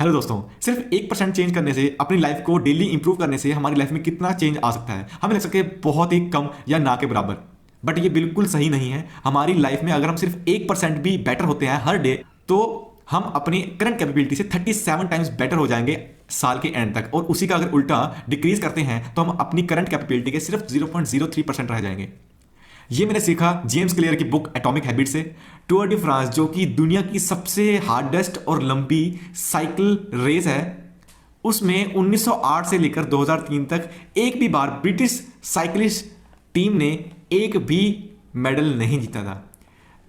Hello दोस्तों, सिर्फ 1% change करने से अपनी लाइफ को डेली इंप्रूव करने से हमारी लाइफ में कितना चेंज आ सकता है हमें लग सकता है बहुत ही कम या ना के बराबर। बट ये बिल्कुल सही नहीं है। हमारी लाइफ में अगर हम सिर्फ 1% भी बेटर होते हैं हर डे, तो हम अपनी करंट कैपेबिलिटी से 37 टाइम्स बेटर हो जाएंगे साल के एंड तक। और उसी का अगर उल्टा डिक्रीज करते हैं तो हम अपनी करंट कैपेबिलिटी के सिर्फ 0.03% रह जाएंगे। ये मैंने सीखा जेम्स क्लियर की बुक एटॉमिक हैबिट से। टूर डी फ्रांस, जो कि दुनिया की सबसे हार्डेस्ट और लंबी साइकिल रेस है, उसमें 1908 से लेकर 2003 तक एक भी बार ब्रिटिश साइकिलिस्ट टीम ने एक भी मेडल नहीं जीता था।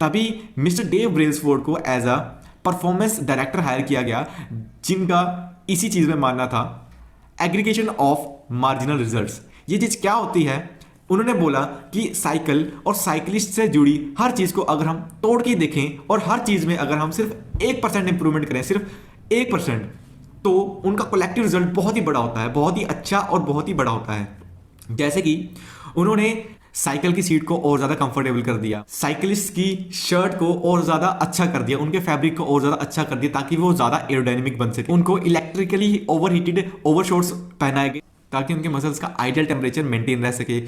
तभी मिस्टर डेव ब्रेल्सफोर्ड को as a performance director hire किया गया, जिनका इसी चीज में मानना था एग्रीगेशन ऑफ मार्जिनल रिजल्ट्स। ये चीज क्या होती है? उन्होंने बोला कि साइकिल और साइकिलिस्ट से जुड़ी हर चीज को अगर हम तोड़ के देखें और हर चीज में अगर हम सिर्फ 1% इंप्रूवमेंट करें, सिर्फ 1%, तो उनका कलेक्टिव रिजल्ट बहुत ही बड़ा होता है, बहुत ही अच्छा और बहुत ही बड़ा होता है। जैसे कि उन्होंने साइकिल की सीट को और ज्यादा कंफर्टेबल कर दिया, साइकिलिस्ट की शर्ट को और ज्यादा अच्छा कर दिया, उनके फैब्रिक को और ज्यादा अच्छा कर दिया ताकि वो ज्यादा एरोडायनेमिक बन सके। उनको इलेक्ट्रिकली ओवरहीटेड ओवरशॉट्स पहनाए गए ताकि उनके मसल्स का आइडियल टेम्परेचर मेंटेन रह सके।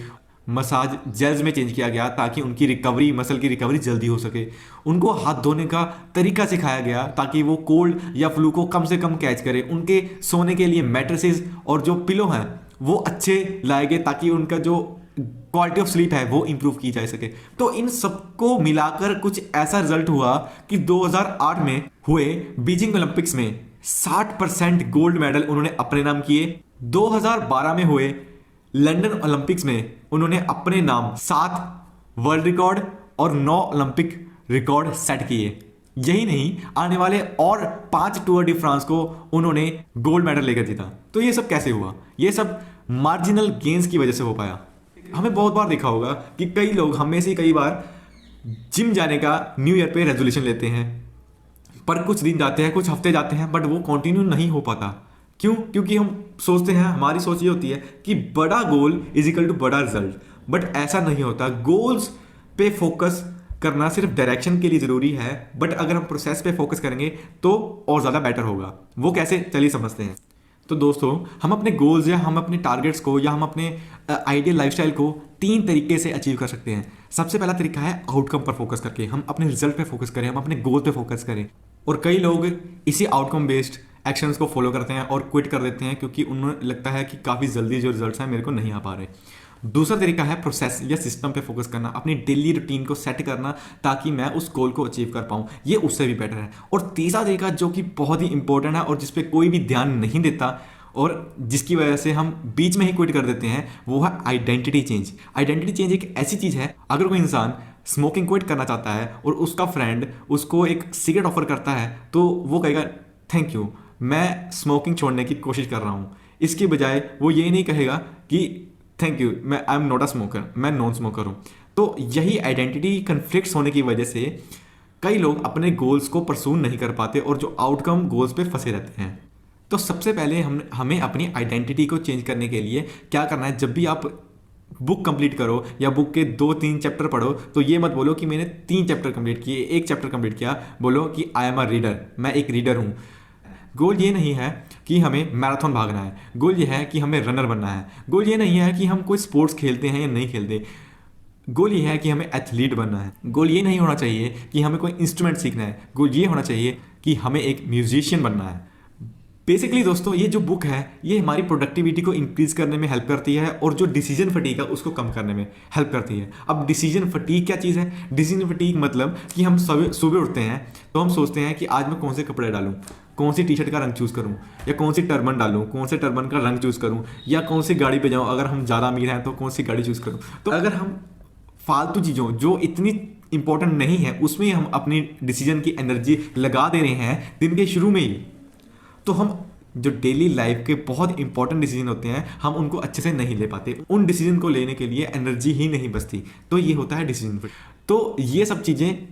मसाज जेल्स में चेंज किया गया ताकि उनकी रिकवरी, मसल की रिकवरी जल्दी हो सके। उनको हाथ धोने का तरीका सिखाया गया ताकि वो कोल्ड या फ्लू को कम से कम कैच करे। उनके सोने के लिए मैट्रेसेस और जो पिलो हैं वो अच्छे लाए गए ताकि उनका जो क्वालिटी ऑफ स्लीप है वो इंप्रूव की जा सके। तो इन सबको मिलाकर कुछ ऐसा रिजल्ट हुआ कि 2008 में हुए बीजिंग ओलंपिक्स में 60% गोल्ड मेडल उन्होंने अपने नाम किए। 2012 में हुए लंदन ओलंपिक्स में उन्होंने अपने नाम 7 वर्ल्ड रिकॉर्ड और 9 ओलंपिक रिकॉर्ड सेट किए। यही नहीं, आने वाले और 5 टूर डी फ्रांस को उन्होंने गोल्ड मेडल लेकर जीता। तो ये सब कैसे हुआ? ये सब मार्जिनल गेन्स की वजह से हो पाया। हमें बहुत बार देखा होगा कि कई लोग, हमें से कई बार, जिम जाने का न्यू ईयर पे रेजोल्यूशन लेते हैं, पर कुछ दिन जाते हैं, कुछ हफ्ते जाते हैं, बट वो कंटिन्यू नहीं हो पाता। क्यों? क्योंकि हम सोचते हैं, हमारी सोच ये होती है कि बड़ा गोल इज इक्वल टू बड़ा रिजल्ट। बट ऐसा नहीं होता। गोल्स पे फोकस करना सिर्फ डायरेक्शन के लिए जरूरी है, बट अगर हम प्रोसेस पे फोकस करेंगे तो और ज़्यादा बेटर होगा। वो कैसे, चलिए समझते हैं। तो दोस्तों, हम अपने गोल्स या हम अपने टारगेट्स को या हम अपने आइडियल लाइफस्टाइल को 3 तरीके से अचीव कर सकते हैं। सबसे पहला तरीका है आउटकम पर फोकस करके, हम अपने रिजल्ट पे फोकस करें, हम अपने गोल पे फोकस करें। और कई लोग इसी आउटकम बेस्ड एक्शंस को फॉलो करते हैं और क्विट कर देते हैं क्योंकि उन्हें लगता है कि काफ़ी जल्दी जो रिजल्ट्स हैं मेरे को नहीं आ पा रहे। दूसरा तरीका है प्रोसेस या सिस्टम पे फोकस करना, अपनी डेली रूटीन को सेट करना ताकि मैं उस गोल को अचीव कर पाऊँ। ये उससे भी बेटर है। और तीसरा तरीका जो कि बहुत ही इंपॉर्टेंट है और जिस पे कोई भी ध्यान नहीं देता और जिसकी वजह से हम बीच में ही क्विट कर देते हैं, वो है आइडेंटिटी चेंज। आइडेंटिटी चेंज एक ऐसी चीज़ है, अगर कोई इंसान स्मोकिंग क्विट करना चाहता है और उसका फ्रेंड उसको एक सिगरेट ऑफर करता है तो वो कहेगा थैंक यू, मैं स्मोकिंग छोड़ने की कोशिश कर रहा हूँ। इसके बजाय वो ये नहीं कहेगा कि थैंक यू, मैं I am not a smoker, मैं नॉन स्मोकर हूँ। तो यही आइडेंटिटी कन्फ्लिक्ट्स होने की वजह से कई लोग अपने गोल्स को परसून नहीं कर पाते और जो आउटकम गोल्स पे फंसे रहते हैं। तो सबसे पहले हमें अपनी आइडेंटिटी को चेंज करने के लिए क्या करना है? जब भी आप बुक कंप्लीट करो या बुक के 2-3 चैप्टर पढ़ो तो ये मत बोलो कि मैंने 3 चैप्टर कंप्लीट किए, 1 चैप्टर कंप्लीट किया। बोलो कि आई एम अ रीडर, मैं एक रीडर हूँ। गोल ये नहीं है कि हमें मैराथन भागना है, गोल ये है कि हमें रनर बनना है। गोल ये नहीं है कि हम कोई स्पोर्ट्स खेलते हैं या नहीं खेलते। गोल ये है कि हमें एथलीट बनना है। गोल ये नहीं होना चाहिए कि हमें कोई इंस्ट्रूमेंट सीखना है। गोल ये होना चाहिए कि हमें एक म्यूजिशियन बनना है। बेसिकली दोस्तों, ये जो बुक है ये हमारी प्रोडक्टिविटी को इंक्रीज करने में हेल्प करती है और जो डिसीजन फटीक है उसको कम करने में हेल्प करती है। अब डिसीजन फटीक क्या चीज़ है? डिसीजन फटीक मतलब कि हम सुबह उठते हैं तो हम सोचते हैं कि आज मैं कौन से कपड़े डालूं, कौन सी टी शर्ट का रंग चूज़ करूं, या कौन सी टर्बन डालूं, कौन से टर्बन का रंग चूज़ करूं, या कौन सी गाड़ी पे जाऊं, अगर हम ज़्यादा अमीर हैं तो कौन सी गाड़ी चूज़ करूं। तो अगर हम फालतू चीज़ों जो इतनी इंपॉर्टेंट नहीं है उसमें हम अपनी डिसीजन की एनर्जी लगा दे रहे हैं दिन के शुरू में ही, तो हम जो डेली लाइफ के बहुत इंपॉर्टेंट डिसीजन होते हैं हम उनको अच्छे से नहीं ले पाते। उन डिसीजन को लेने के लिए एनर्जी ही नहीं बचती। तो ये होता है डिसीजन। तो ये सब चीज़ें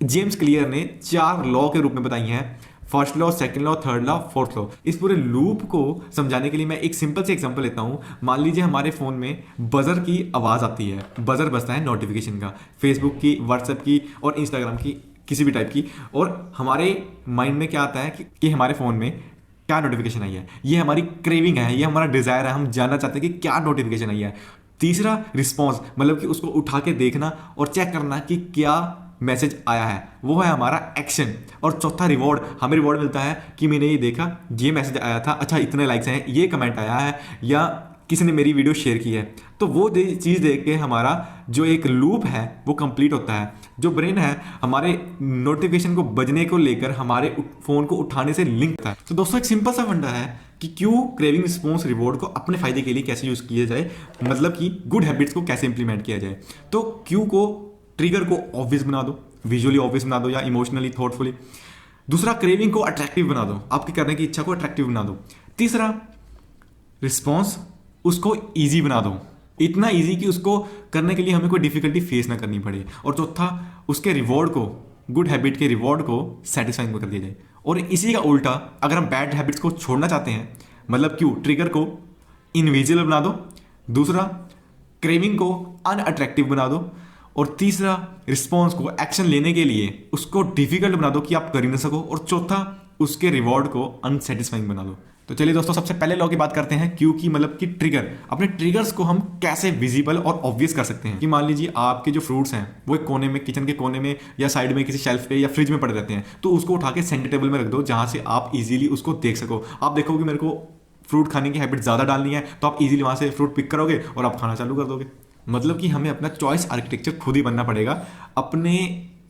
जेम्स क्लियर ने 4 लॉ के रूप में बताई हैं। First law, second law, third law, fourth law. इस पूरे लूप को समझाने के लिए मैं एक सिंपल से एग्जांपल लेता हूँ। मान लीजिए हमारे फ़ोन में बजर की आवाज़ आती है, बजर बजता है नोटिफिकेशन का, फेसबुक की, व्हाट्सएप की और इंस्टाग्राम की, किसी भी टाइप की। और हमारे माइंड में क्या आता है कि हमारे फ़ोन में क्या नोटिफिकेशन आई है, ये हमारी क्रेविंग है, ये हमारा डिजायर है, हम जानना चाहते हैं कि क्या नोटिफिकेशन आई है। तीसरा रिस्पॉन्स, मतलब कि उसको उठा के देखना और चेक करना कि क्या मैसेज आया है, वो है हमारा एक्शन। और चौथा रिवॉर्ड, हमें रिवॉर्ड मिलता है कि मैंने ये देखा, ये मैसेज आया था, अच्छा इतने लाइक्स हैं, ये कमेंट आया है, या किसी ने मेरी वीडियो शेयर की है। तो वो चीज़ देख के हमारा जो एक लूप है वो कंप्लीट होता है। जो ब्रेन है हमारे नोटिफिकेशन को बजने को लेकर हमारे फ़ोन को उठाने से लिंक होता है। तो दोस्तों एक सिंपल सा फंडा है कि क्यों क्रेविंग रिस्पॉन्स रिवॉर्ड को अपने फायदे के लिए कैसे यूज़ किया जाए, मतलब कि गुड हैबिट्स को कैसे इंप्लीमेंट किया जाए। तो क्यू को, ट्रिगर को ऑब्वियस बना दो, विजुअली ऑब्वियस बना दो या इमोशनली थॉटफुली। दूसरा, क्रेविंग को अट्रैक्टिव बना दो, आपकी करने की इच्छा को अट्रैक्टिव बना दो। तीसरा, रिस्पॉन्स उसको ईजी बना दो, इतना ईजी कि उसको करने के लिए हमें कोई डिफिकल्टी फेस ना करनी पड़े। और चौथा, उसके रिवॉर्ड को, गुड हैबिट के रिवॉर्ड को सेटिस्फाइंग कर दिया जाए। और इसी का उल्टा, अगर हम बैड हैबिट्स को छोड़ना चाहते हैं, मतलब क्यों, ट्रिगर को इनविजिबल बना दो। दूसरा, क्रेविंग को अनअट्रैक्टिव बना दो। और तीसरा, रिस्पॉन्स को, एक्शन लेने के लिए उसको डिफिकल्ट बना दो कि आप कर ही ना सको। और चौथा, उसके रिवॉर्ड को अनसेटिस्फाइंग बना दो। तो चलिए दोस्तों, सबसे पहले लॉ की बात करते हैं, क्यों की, मतलब कि ट्रिगर। अपने ट्रिगर्स को हम कैसे विजिबल और ऑब्वियस कर सकते हैं। कि मान लीजिए आपके जो फ्रूट्स हैं वो एक कोने में, किचन के कोने में या साइड में किसी शेल्फ पे या फ्रिज में पड़े रहते हैं, तो उसको उठा के सेंटर टेबल में रख दो जहां से आप इजीली उसको देख सको। आप देखोगे मेरे को फ्रूट खाने की हैबिट ज़्यादा डालनी है, तो आप इजीली वहां से फ्रूट पिक करोगे और आप खाना चालू कर दोगे। मतलब कि हमें अपना चॉइस आर्किटेक्चर खुद ही बनना पड़ेगा। अपने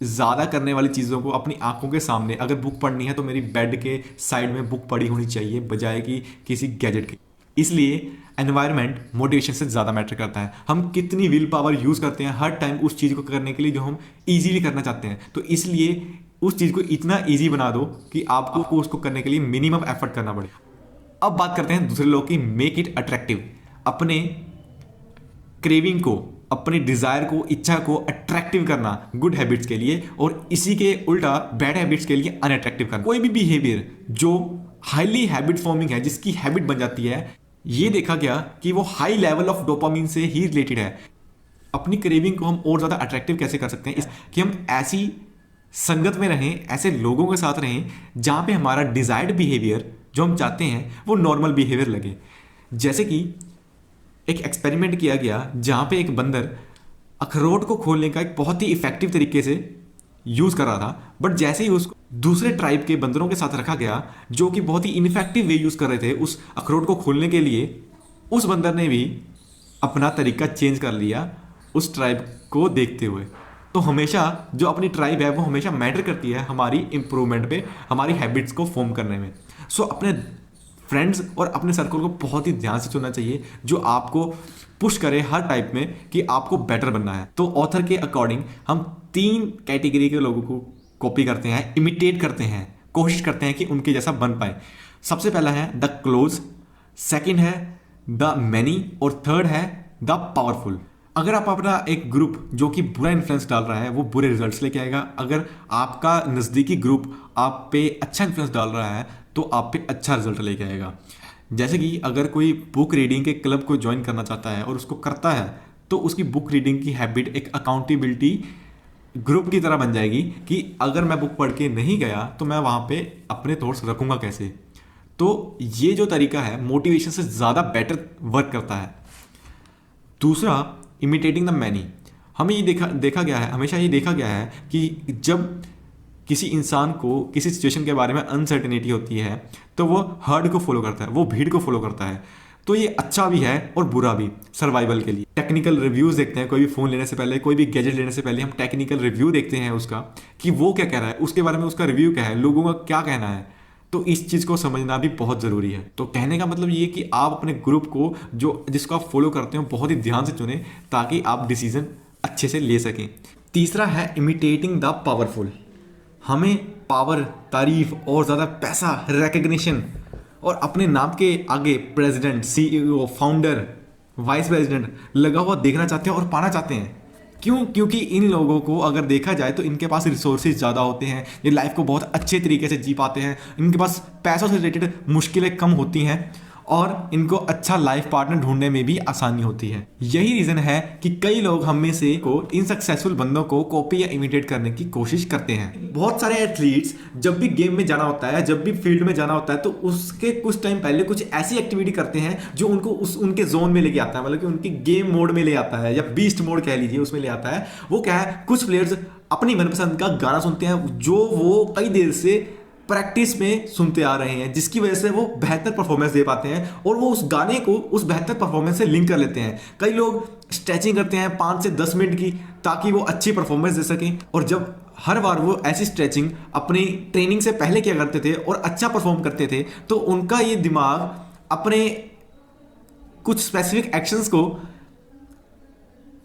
ज़्यादा करने वाली चीज़ों को अपनी आंखों के सामने, अगर बुक पढ़नी है तो मेरी बेड के साइड में बुक पड़ी होनी चाहिए बजाय कि किसी गैजेट की। इसलिए एनवायरनमेंट मोटिवेशन से ज़्यादा मैटर करता है। हम कितनी विल पावर यूज़ करते हैं हर टाइम उस चीज़ को करने के लिए जो हम ईजीली करना चाहते हैं। तो इसलिए उस चीज़ को इतना ईजी बना दो कि आपको उसको करने के लिए मिनिमम एफर्ट करना पड़े। अब बात करते हैं दूसरे लोग की, मेक इट अट्रैक्टिव। अपने क्रेविंग को, अपने डिजायर को, इच्छा को अट्रैक्टिव करना गुड हैबिट्स के लिए, और इसी के उल्टा बैड हैबिट्स के लिए अनअट्रैक्टिव करना। कोई भी बिहेवियर जो हाईली हैबिट फॉर्मिंग है, जिसकी हैबिट बन जाती है, ये देखा गया कि वो हाई लेवल ऑफ डोपामिन से ही रिलेटेड है। अपनी क्रेविंग को हम और ज़्यादा अट्रैक्टिव कैसे कर सकते हैं, कि हम ऐसी संगत में रहें, ऐसे लोगों के साथ रहें जहाँ पे हमारा डिजायर्ड बिहेवियर जो हम चाहते हैं वो नॉर्मल बिहेवियर लगे। जैसे कि एक एक्सपेरिमेंट किया गया जहाँ पे एक बंदर अखरोट को खोलने का एक बहुत ही इफेक्टिव तरीके से यूज़ कर रहा था, बट जैसे ही उसको दूसरे ट्राइब के बंदरों के साथ रखा गया जो कि बहुत ही इनफेक्टिव वे यूज़ कर रहे थे उस अखरोट को खोलने के लिए, उस बंदर ने भी अपना तरीका चेंज कर लिया उस ट्राइब को देखते हुए। तो हमेशा जो अपनी ट्राइब है वो हमेशा मैटर करती है हमारी इंप्रूवमेंट पे, हमारी हैबिट्स को फॉर्म करने में। सो अपने फ्रेंड्स और अपने सर्कल को बहुत ही ध्यान से चुनना चाहिए जो आपको पुश करे हर टाइप में कि आपको बेटर बनना है। तो ऑथर के अकॉर्डिंग हम 3 कैटेगरी के लोगों को कॉपी करते हैं, इमिटेट करते हैं, कोशिश करते हैं कि उनके जैसा बन पाए। सबसे पहला है द क्लोज, सेकंड है द मैनी, और थर्ड है द पावरफुल। अगर आप अपना एक ग्रुप जो कि बुरा इन्फ्लुएंस डाल रहा है वो बुरे रिजल्ट्स लेके आएगा। अगर आपका नज़दीकी ग्रुप आप पे अच्छा इन्फ्लुएंस डाल रहा है तो आप पे अच्छा रिजल्ट लेके आएगा। जैसे कि अगर कोई बुक रीडिंग के क्लब को ज्वाइन करना चाहता है और उसको करता है तो उसकी बुक रीडिंग की हैबिट एक अकाउंटेबिलिटी ग्रुप की तरह बन जाएगी कि अगर मैं बुक पढ़ के नहीं गया तो मैं वहाँ पे अपने थॉट्स रखूँगा कैसे। तो ये जो तरीका है मोटिवेशन से ज़्यादा बेटर वर्क करता है। दूसरा, इमिटेटिंग द मैनी। हमें ये देखा गया है, हमेशा ये देखा गया है कि जब किसी इंसान को किसी सिचुएशन के बारे में अनसर्टेनिटी होती है तो वो हर्ड को फॉलो करता है, वो भीड़ को फॉलो करता है। तो ये अच्छा भी है और बुरा भी सर्वाइवल के लिए। टेक्निकल रिव्यूज़ देखते हैं, कोई भी फ़ोन लेने से पहले, कोई भी गैजेट लेने से पहले हम टेक्निकल रिव्यू देखते हैं उसका कि वो क्या कह रहा है, उसके बारे में उसका रिव्यू क्या है, लोगों का क्या कहना है। तो इस चीज़ को समझना भी बहुत ज़रूरी है। तो कहने का मतलब ये कि आप अपने ग्रुप को जिसको आप फॉलो करते हो बहुत ही ध्यान से चुनें ताकि आप डिसीजन अच्छे से ले सकें। तीसरा है इमिटेटिंग द पावरफुल। हमें पावर, तारीफ और ज़्यादा पैसा, रिकग्निशन और अपने नाम के आगे president, CEO, founder, vice president लगा हुआ देखना चाहते हैं और पाना चाहते हैं। क्यों? क्योंकि इन लोगों को अगर देखा जाए तो इनके पास रिसोर्सेज ज़्यादा होते हैं, ये लाइफ को बहुत अच्छे तरीके से जी पाते हैं, इनके पास पैसों से रिलेटेड मुश्किलें कम होती हैं और इनको अच्छा लाइफ पार्टनर ढूंढने में भी आसानी होती है। यही रीजन है कि कई लोग हम में से को इन सक्सेसफुल बंदों को कॉपी या इमिटेट करने की कोशिश करते हैं। बहुत सारे एथलीट्स जब भी गेम में जाना होता है, जब भी फील्ड में जाना होता है, तो उसके कुछ टाइम पहले कुछ ऐसी एक्टिविटी करते हैं जो उनको उनके जोन में लेके आता है, मतलब कि उनकी गेम मोड में ले आता है, या बीस्ट मोड कह लीजिए, उसमें ले आता है। वो क्या है, कुछ प्लेयर्स अपनी मनपसंद का गाना सुनते हैं जो वो कई देर से प्रैक्टिस में सुनते आ रहे हैं, जिसकी वजह से वो बेहतर परफॉर्मेंस दे पाते हैं और वो उस गाने को उस बेहतर परफॉर्मेंस से लिंक कर लेते हैं। कई लोग स्ट्रेचिंग करते हैं 5 से 10 मिनट की, ताकि वो अच्छी परफॉर्मेंस दे सकें। और जब हर बार वो ऐसी स्ट्रेचिंग अपनी ट्रेनिंग से पहले किया करते थे और अच्छा परफॉर्म करते थे, तो उनका ये दिमाग अपने कुछ स्पेसिफिक एक्शंस को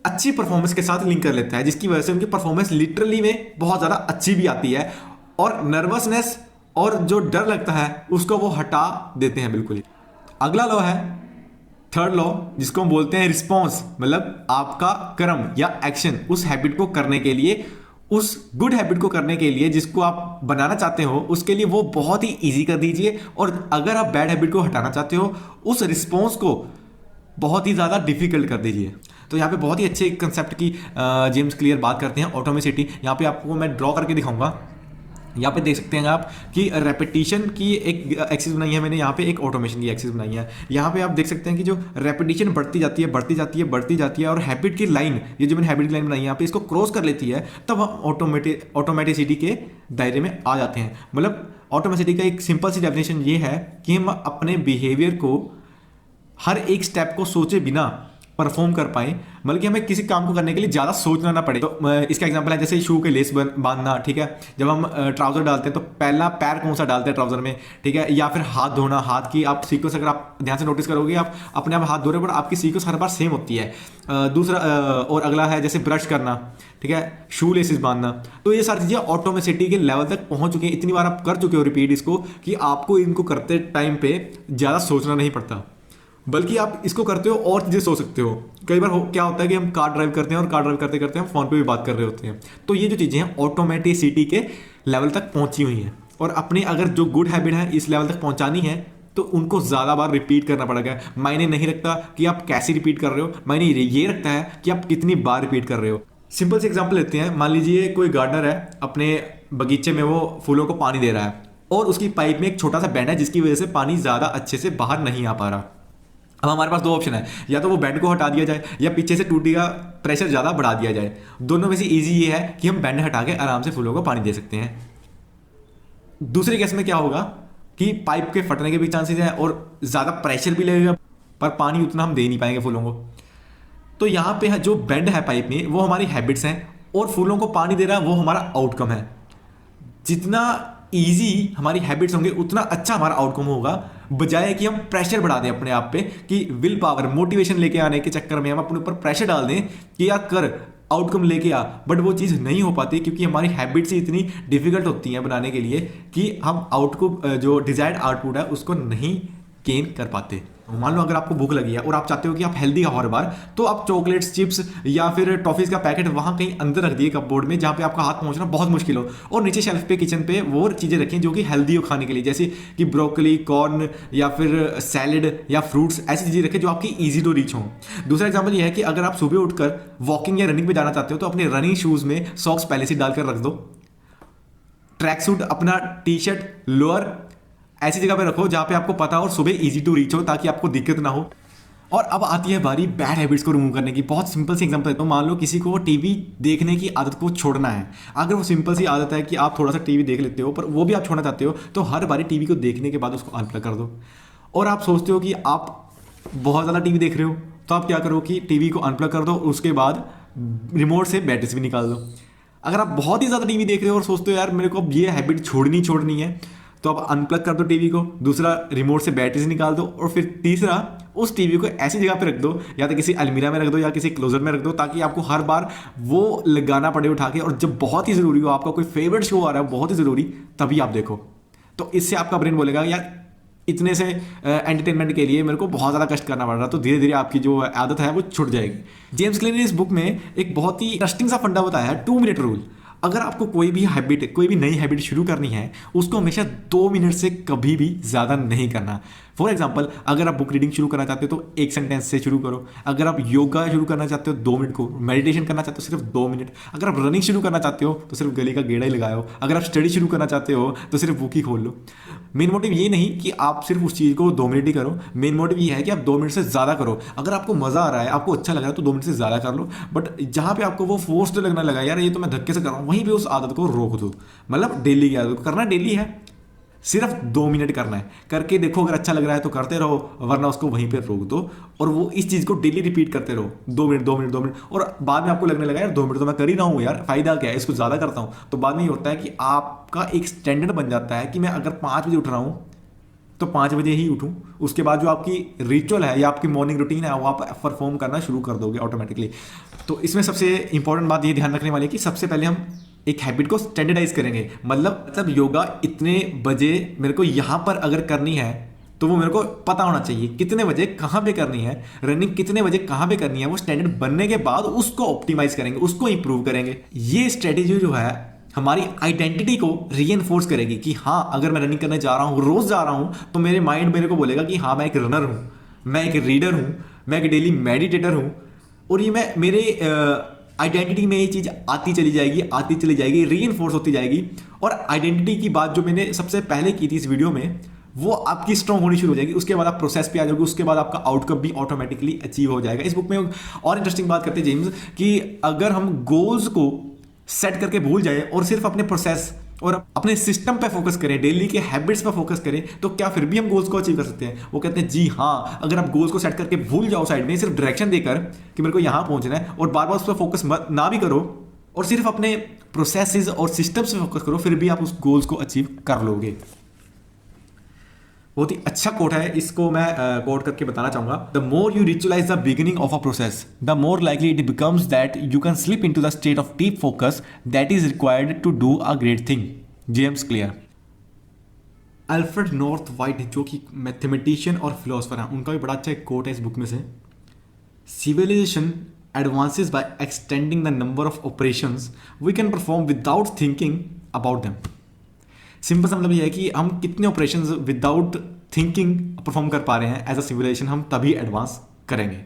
अच्छी परफॉर्मेंस के साथ लिंक कर लेता है, जिसकी वजह से उनकी परफॉर्मेंस लिटरली में बहुत ज़्यादा अच्छी भी आती है और नर्वसनेस और जो डर लगता है उसको वो हटा देते हैं बिल्कुल ही। अगला लॉ है थर्ड लॉ, जिसको हम बोलते हैं रिस्पॉन्स, मतलब आपका कर्म या एक्शन उस हैबिट को करने के लिए, उस गुड हैबिट को करने के लिए जिसको आप बनाना चाहते हो, उसके लिए वो बहुत ही इजी कर दीजिए। और अगर आप बैड हैबिट को हटाना चाहते हो, उस रिस्पॉन्स को बहुत ही ज़्यादा डिफिकल्ट कर दीजिए। तो यहाँ पे बहुत ही अच्छे कंसेप्ट की जेम्स क्लियर बात करते हैं, ऑटोमेसिटी। यहाँ पे आपको मैं ड्रॉ करके दिखाऊंगा। यहाँ पे देख सकते हैं आप कि रेपिटेशन की एक एक्सिस बनाई है मैंने, यहाँ पे एक ऑटोमेशन की एक्सिस बनाई है। यहाँ पे आप देख सकते हैं कि जो रेपिटेशन बढ़ती जाती है, बढ़ती जाती है, बढ़ती जाती है, और हैबिट की लाइन, ये जो मैंने हैबिट की लाइन बनाई है यहाँ पे, इसको क्रॉस कर लेती है, तब हम ऑटोमेटिसिटी के दायरे में आ जाते हैं। मतलब ऑटोमेसिटी का एक सिंपल सी डेफिनेशन ये है कि हम अपने बिहेवियर को हर एक स्टेप को सोचे बिना परफॉर्म कर पाए, मतलब कि हमें किसी काम को करने के लिए ज़्यादा सोचना ना पड़े। तो इसका एग्जांपल है जैसे शू के लेस बांधना, ठीक है। जब हम ट्राउजर डालते हैं तो पहला पैर कौन सा डालते हैं ट्राउजर में, ठीक है। या फिर हाथ धोना, हाथ की आप सीक्वेंस अगर आप ध्यान से नोटिस करोगे, आप अपने आप हाथ धो रहे हो पर आपकी सीक्वेंस हर बार सेम होती है। दूसरा और अगला है जैसे ब्रश करना, ठीक है, शू लेसिस बांधना। तो ये सारी चीज़ें ऑटोमेसिटी के लेवल तक पहुंच चुकी हैं, इतनी बार आप कर चुके हो रिपीट इसको कि आपको इनको करते टाइम पे ज़्यादा सोचना नहीं पड़ता, बल्कि आप इसको करते हो और चीज़ें सोच सकते हो। कई बार क्या होता है कि हम कार ड्राइव करते हैं और कार ड्राइव करते करते हम फ़ोन पे भी बात कर रहे होते हैं। तो ये जो चीज़ें हैं ऑटोमेटिसिटी के लेवल तक पहुंची हुई हैं, और अपनी अगर जो गुड हैबिट है इस लेवल तक पहुंचानी है तो उनको ज़्यादा बार रिपीट करना पड़ेगा। मायने नहीं रखता कि आप कैसे रिपीट कर रहे हो, मायने ये रखता है कि आप कितनी बार रिपीट कर रहे हो। सिंपल से एग्जाम्पल लेते हैं। मान लीजिए कोई गार्डनर है, अपने बगीचे में वो फूलों को पानी दे रहा है और उसकी पाइप में एक छोटा सा बैंड है जिसकी वजह से पानी ज़्यादा अच्छे से बाहर नहीं आ पा रहा। अब हमारे पास दो ऑप्शन है, या तो वो बैंड को हटा दिया जाए या पीछे से टूटी का प्रेशर ज़्यादा बढ़ा दिया जाए। दोनों में से इजी ये है कि हम बैंड हटा के आराम से फूलों को पानी दे सकते हैं। दूसरे केस में क्या होगा कि पाइप के फटने के भी चांसेस हैं और ज़्यादा प्रेशर भी लगेगा, पर पानी उतना हम दे नहीं पाएंगे फूलों को। तो यहाँ पे जो बैंड है पाइप में वो हमारी हैबिट्स हैं, और फूलों को पानी दे रहा है वो हमारा आउटकम है। जितना ईजी हमारी हैबिट्स होंगे उतना अच्छा हमारा आउटकम होगा, बजाय कि हम प्रेशर बढ़ा दें अपने आप पे कि विल पावर, मोटिवेशन लेके आने के चक्कर में हम अपने ऊपर प्रेशर डाल दें कि यार कर, आउटकम लेके आ। बट वो चीज़ नहीं हो पाती क्योंकि हमारी हैबिट्स इतनी डिफिकल्ट होती हैं बनाने के लिए कि हम आउटपुट, जो डिजायर्ड आउटपुट है, उसको नहीं गेन कर पाते। मान लो अगर आपको भूख लगी है और आप चाहते हो कि आप हेल्दी खाओ हर बार, तो आप चॉकलेट्स, चिप्स या फिर टॉफीज का पैकेट वहाँ कहीं अंदर रख दिए कपबोर्ड में, जहाँ पे आपका हाथ पहुँचना बहुत मुश्किल हो, और नीचे शेल्फ पे किचन पे वो चीज़ें रखें जो कि हेल्दी हो खाने के लिए, जैसे कि ब्रोकली, कॉर्न या फिर सैलड या फ्रूट्स, ऐसी चीज़ें रखें जो आपकी ईजी टू रीच हों। दूसरा एग्जाम्पल ये है कि अगर आप सुबह उठकर वॉकिंग या रनिंग पे जाना चाहते हो तो अपने रनिंग शूज़ में सॉक्स पहले से डालकर रख दो, ट्रैक सूट, अपना टी शर्ट, लोअर ऐसी जगह पे रखो जहाँ पे आपको पता हो और सुबह इजी टू रीच हो, ताकि आपको दिक्कत ना हो। और अब आती है बारी बैड हैबिट्स को रिमूव करने की। बहुत सिंपल सी एग्जांपल देता हूँ। मान लो किसी को टीवी देखने की आदत को छोड़ना है। अगर वो सिंपल सी आदत है कि आप थोड़ा सा टीवी देख लेते हो पर वो भी आप छोड़ना चाहते हो, तो हर बारी टीवी को देखने के बाद उसको अनप्लग कर दो। और आप सोचते हो कि आप बहुत ज़्यादा टीवी देख रहे हो, तो आप क्या करो कि टीवी को अनप्लग कर दो, उसके बाद रिमोट से बैटरीज भी निकाल दो। अगर आप बहुत ही ज़्यादा टीवी देख रहे हो और सोचते हो यार मेरे को अब ये हैबिट छोड़नी है, तो आप अनप्लग कर दो टीवी को, दूसरा रिमोट से बैटरी से निकाल दो, और फिर तीसरा उस टीवी को ऐसी जगह पे रख दो, या तो किसी अलमीरा में रख दो या किसी क्लोजर में रख दो, ताकि आपको हर बार वो लगाना पड़े उठा के, और जब बहुत ही ज़रूरी हो, आपका कोई फेवरेट शो आ रहा है बहुत ही ज़रूरी, तभी आप देखो। तो इससे आपका ब्रेन बोलेगा यार इतने से एंटरटेनमेंट के लिए मेरे को बहुत ज़्यादा कष्ट करना पड़ रहा, तो धीरे धीरे आपकी जो आदत है वो छूट जाएगी। जेम्स क्लियर ने इस बुक में एक बहुत ही इंटरेस्टिंग सा फंडा बताया है, 2 मिनट रूल। अगर आपको कोई भी हैबिट, कोई भी नई हैबिट शुरू करनी है, उसको हमेशा 2 मिनट से कभी भी ज़्यादा नहीं करना। फॉर एग्जाम्पल, अगर आप बुक रीडिंग शुरू करना चाहते हो तो 1 सेंटेंस से शुरू करो। अगर आप योगा शुरू करना चाहते हो 2 मिनट को, मेडिटेशन करना चाहते हो सिर्फ 2 मिनट। अगर आप रनिंग शुरू करना चाहते हो तो सिर्फ गली का गेड़ा ही लगाओ। अगर आप स्टडी शुरू करना चाहते हो तो सिर्फ बुक ही खोल लो। मेन मोटिव ये नहीं कि आप सिर्फ उस चीज़ को 2 मिनट ही करो, मेन मोटिव ये है कि आप 2 मिनट से ज़्यादा करो। अगर आपको मज़ा आ रहा है, आपको अच्छा लग रहा है तो 2 मिनट से ज़्यादा कर लो। बट जहाँ पे आपको वो फोर्स्ड लगने लगा, यार ये तो मैं धक्के से कर रहा हूँ, वहीं पे उस आदत को रोक दो। मतलब डेली की आदत को करना डेली है, सिर्फ 2 मिनट करना है। करके देखो, अगर अच्छा लग रहा है तो करते रहो, वरना उसको वहीं पे रोक दो। और वो इस चीज़ को डेली रिपीट करते रहो, 2 मिनट 2 मिनट 2 मिनट। और बाद में आपको लगने लगा यार 2 मिनट तो मैं कर ही रहा हूँ, यार फायदा क्या है, इसको ज़्यादा करता हूँ। तो बाद में ये होता है कि आपका एक स्टैंडर्ड बन जाता है कि मैं अगर 5 बजे उठ रहा हूँ तो 5 बजे ही उठूँ। उसके बाद जो आपकी रिचुअल है या आपकी मॉर्निंग रूटीन है वो आप परफॉर्म करना शुरू कर दोगे ऑटोमेटिकली। तो इसमें सबसे इंपॉर्टेंट बात ये ध्यान रखने वाली है कि सबसे पहले हम एक हैबिट को स्टैंडर्डाइज करेंगे। मतलब योगा इतने बजे मेरे को यहाँ पर अगर करनी है तो वो मेरे को पता होना चाहिए कितने बजे कहाँ पे करनी है। रनिंग कितने बजे कहाँ पे करनी है, वो स्टैंडर्ड बनने के बाद उसको ऑप्टिमाइज करेंगे, उसको इंप्रूव करेंगे। ये स्ट्रेटेजी जो है हमारी आइडेंटिटी को रीएनफोर्स करेगी कि हाँ, अगर मैं रनिंग करने जा रहा हूँ, रोज जा रहा हूँ, तो मेरे माइंड मेरे को बोलेगा कि हाँ मैं एक रनर हूँ, मैं एक रीडर हूँ, मैं एक डेली मेडिटेटर हूँ। और ये मैं मेरे आइडेंटिटी में ये चीज़ आती चली जाएगी, रीइंफोर्स होती जाएगी। और आइडेंटिटी की बात जो मैंने सबसे पहले की थी इस वीडियो में, वो आपकी स्ट्रॉन्ग होनी शुरू हो जाएगी। उसके बाद आप प्रोसेस पे आ जाओगे, उसके बाद आपका आउटकम भी ऑटोमेटिकली अचीव हो जाएगा। इस बुक में और इंटरेस्टिंग बात करते हैं जेम्स कि अगर हम गोल्स को सेट करके भूल जाए और सिर्फ अपने प्रोसेस और अपने सिस्टम पे फोकस करें, डेली के हैबिट्स पे फोकस करें, तो क्या फिर भी हम गोल्स को अचीव कर सकते हैं? वो कहते हैं जी हाँ, अगर आप गोल्स को सेट करके भूल जाओ साइड में, सिर्फ डायरेक्शन देकर कि मेरे को यहाँ पहुंचना है, और बार बार उस पर फोकस ना भी करो और सिर्फ अपने प्रोसेसेस और सिस्टम्स पे फोकस करो, फिर भी आप उस गोल्स को अचीव कर लोगे। बहुत ही अच्छा कोट है, इसको मैं कोट करके बताना चाहूंगा। The more you ritualise the beginning of a process, the more likely it becomes that you can slip into the state of deep focus that is required to do a great thing. James Clear. Alfred North White, जो कि mathematician और philosopher हैं, उनका भी बड़ा अच्छा एक coat है इस बुक में से। Civilisation advances by extending the number of operations we can perform without thinking about them. Simple सा मतलब यह है कि हम कितने ऑपरेशंस विदाउट थिंकिंग परफॉर्म कर पा रहे हैं एज अ सिविलाइजेशन, हम तभी एडवांस करेंगे।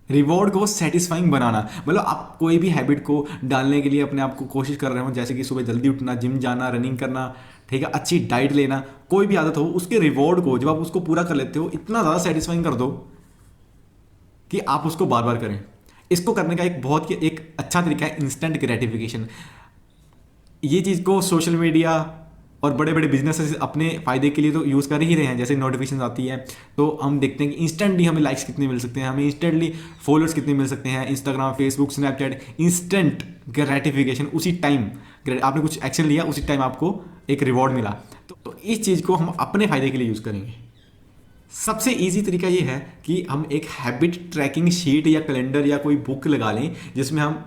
रिवॉर्ड को सेटिस्फाइंग बनाना, मतलब आप कोई भी हैबिट को डालने के लिए अपने आप को कोशिश कर रहे हो, जैसे कि सुबह जल्दी उठना, जिम जाना, रनिंग करना, ठीक है, अच्छी डाइट लेना, कोई भी आदत हो, उसके रिवॉर्ड को जब आप उसको पूरा कर लेते हो, इतना ज़्यादा सेटिस्फाइंग कर दो कि आप उसको बार बार करें। इसको करने का एक बहुत ही एक अच्छा तरीका है इंस्टेंट ग्रेटिफिकेशन। ये चीज़ को सोशल मीडिया और बड़े बड़े बिजनेसेस अपने फ़ायदे के लिए तो यूज़ कर ही रहे हैं। जैसे नोटिफिकेशन आती है तो हम देखते हैं कि इंस्टेंटली हमें लाइक्स कितने मिल सकते हैं, हमें इंस्टेंटली फॉलोअर्स कितने मिल सकते हैं। Instagram, Facebook, Snapchat, instant gratification, उसी टाइम आपने कुछ एक्शन लिया, उसी टाइम आपको एक रिवॉर्ड मिला। तो इस चीज़ को हम अपने फ़ायदे के लिए यूज़ करेंगे। सबसे इजी तरीका ये है कि हम एक हैबिट ट्रैकिंग शीट या कैलेंडर या कोई बुक लगा लें, जिसमें हम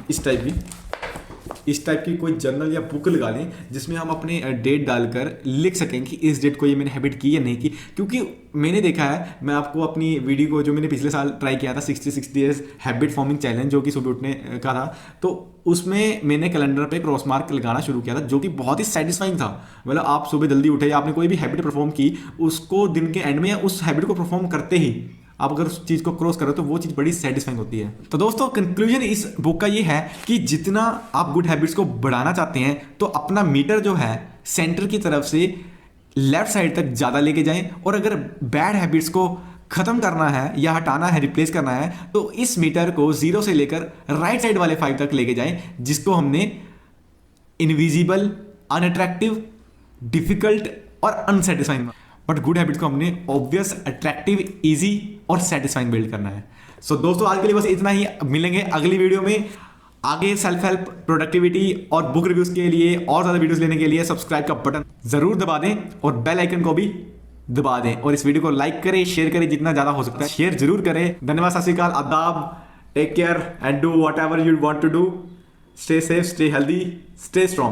इस टाइप की कोई जर्नल या बुक लगा लें, जिसमें हम अपने डेट डालकर लिख सकें कि इस डेट को ये मैंने हैबिट की या नहीं की। क्योंकि मैंने देखा है, मैं आपको अपनी वीडियो को जो मैंने पिछले साल ट्राई किया था 66 डेज हैबिट फॉर्मिंग चैलेंज, जो कि सुबह उठने का था, तो उसमें मैंने कैलेंडर पे क्रॉस मार्क लगाना शुरू किया था, जो कि बहुत ही सेटिस्फाइंग था। मतलब आप सुबह जल्दी उठे या आपने कोई भी हैबिट परफॉर्म की, उसको दिन के एंड में या उस हैबिट को परफॉर्म करते ही आप अगर उस चीज़ को क्रॉस करो तो वो चीज़ बड़ी सेटिस्फाइंग होती है। तो दोस्तों, कंक्लूजन इस बुक का ये है कि जितना आप गुड हैबिट्स को बढ़ाना चाहते हैं तो अपना मीटर जो है सेंटर की तरफ से लेफ्ट साइड तक ज़्यादा लेके जाएं, और अगर बैड हैबिट्स को ख़त्म करना है या हटाना है, रिप्लेस करना है, तो इस मीटर को 0 से लेकर राइट साइड वाले 5 तक लेके जाएं, जिसको हमने इनविजिबल, अनअट्रैक्टिव, डिफिकल्ट और अनसेटिस्फाइंग, बट गुड हैबिट्स को हमने ऑब्वियस, अट्रैक्टिव, इजी और सेटिस्फाइंग बिल्ड करना है। सो दोस्तों, आज के लिए बस इतना ही। मिलेंगे अगली वीडियो में। आगे सेल्फ हेल्प, प्रोडक्टिविटी और बुक रिव्यूज के लिए और ज़्यादा वीडियोस लेने के लिए सब्सक्राइब का बटन ज़रूर दबा दें और बेल आइकन को भी दबा दें, और इस वीडियो को लाइक करें, शेयर करें, जितना ज़्यादा हो सकता है शेयर जरूर करें। धन्यवाद, सत श्री अकाल, आदाब, take care and do whatever you want to do. Stay safe, stay healthy, stay strong.